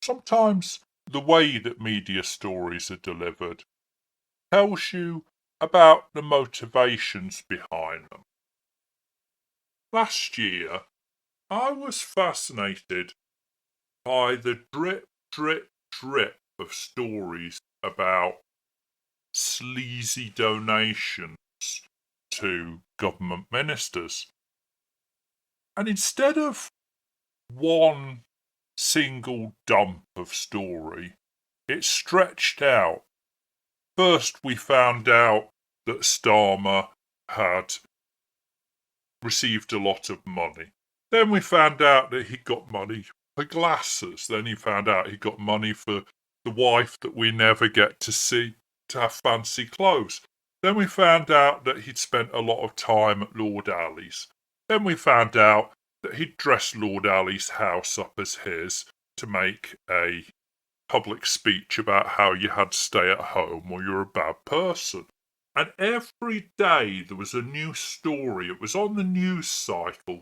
sometimes the way that media stories are delivered tells you about the motivations behind them. Last year, I was fascinated by the drip, drip, drip of stories about sleazy donations to government ministers. And instead of one single dump of story, it stretched out. First, we found out that Starmer had received a lot of money. Then we found out that he got money for glasses. Then he found out he got money for the wife that we never get to see to have fancy clothes. Then we found out that he'd spent a lot of time at Lord Alley's. Then we found out that he'd dressed Lord Alley's house up as his to make a public speech about how you had to stay at home or you're a bad person. And every day there was a new story. It was on the news cycle.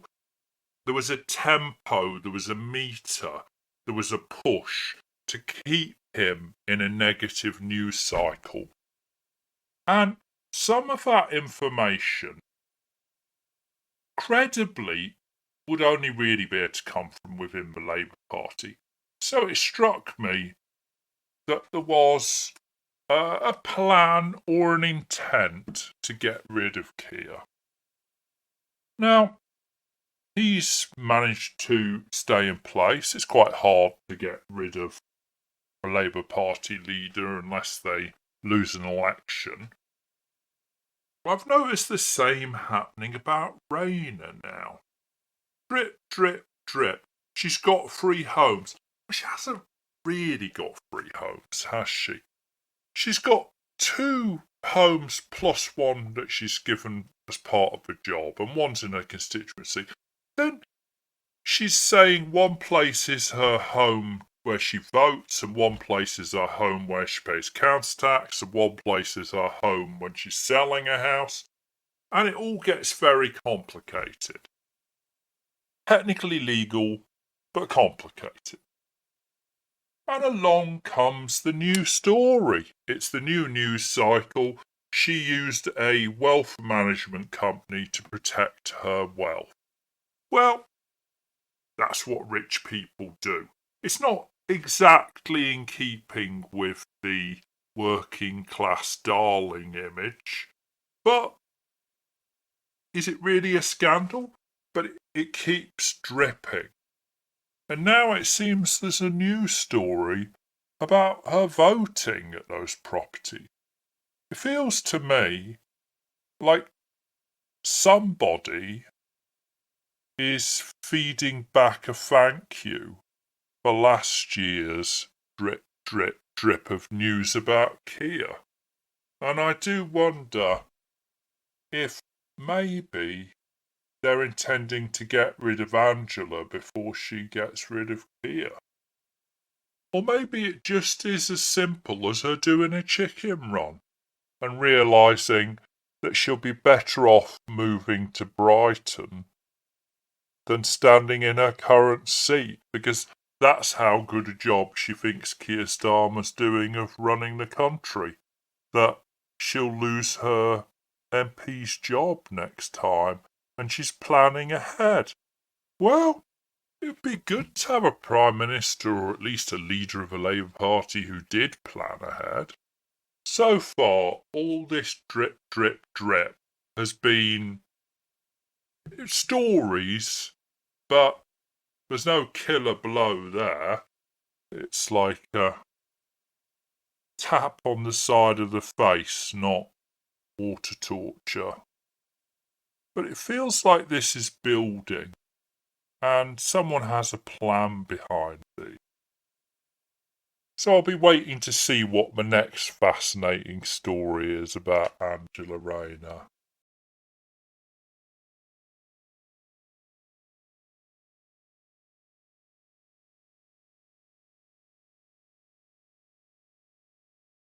There was a tempo, there was a meter, there was a push to keep him in a negative news cycle. And some of that information, credibly, would only really be able to come from within the Labour Party. So it struck me that there was a plan or an intent to get rid of Keir. Now, he's managed to stay in place. It's quite hard to get rid of a Labour Party leader unless they lose an election. I've noticed the same happening about Rayner now. Drip, drip, drip. She's got 3 homes. She hasn't really got 3 homes, has she? She's got 2 homes plus one that she's given as part of the job, and one's in her constituency. Then she's saying one place is her home where she votes, and one place is her home where she pays council tax, and one place is her home when she's selling a house. And it all gets very complicated. Technically legal, but complicated. And along comes the new story. It's the new news cycle. She used a wealth management company to protect her wealth. Well, that's what rich people do. It's not exactly in keeping with the working class darling image, but is it really a scandal? But it keeps dripping. And now it seems there's a new story about her voting at those properties. It feels to me like somebody is feeding back a thank you for last year's drip, drip, drip of news about Keir. And I do wonder if maybe they're intending to get rid of Angela before she gets rid of Keir. Or maybe it just is as simple as her doing a chicken run and realising that she'll be better off moving to Brighton than standing in her current seat, because that's how good a job she thinks Keir Starmer's doing of running the country, that she'll lose her MP's job next time, and she's planning ahead. Well, it'd be good to have a Prime Minister or at least a leader of the Labour Party who did plan ahead. So far, all this drip, drip, drip has been stories, but there's no killer blow there. It's like a tap on the side of the face, not water torture. But it feels like this is building, and someone has a plan behind it. So I'll be waiting to see what the next fascinating story is about Angela Rayner.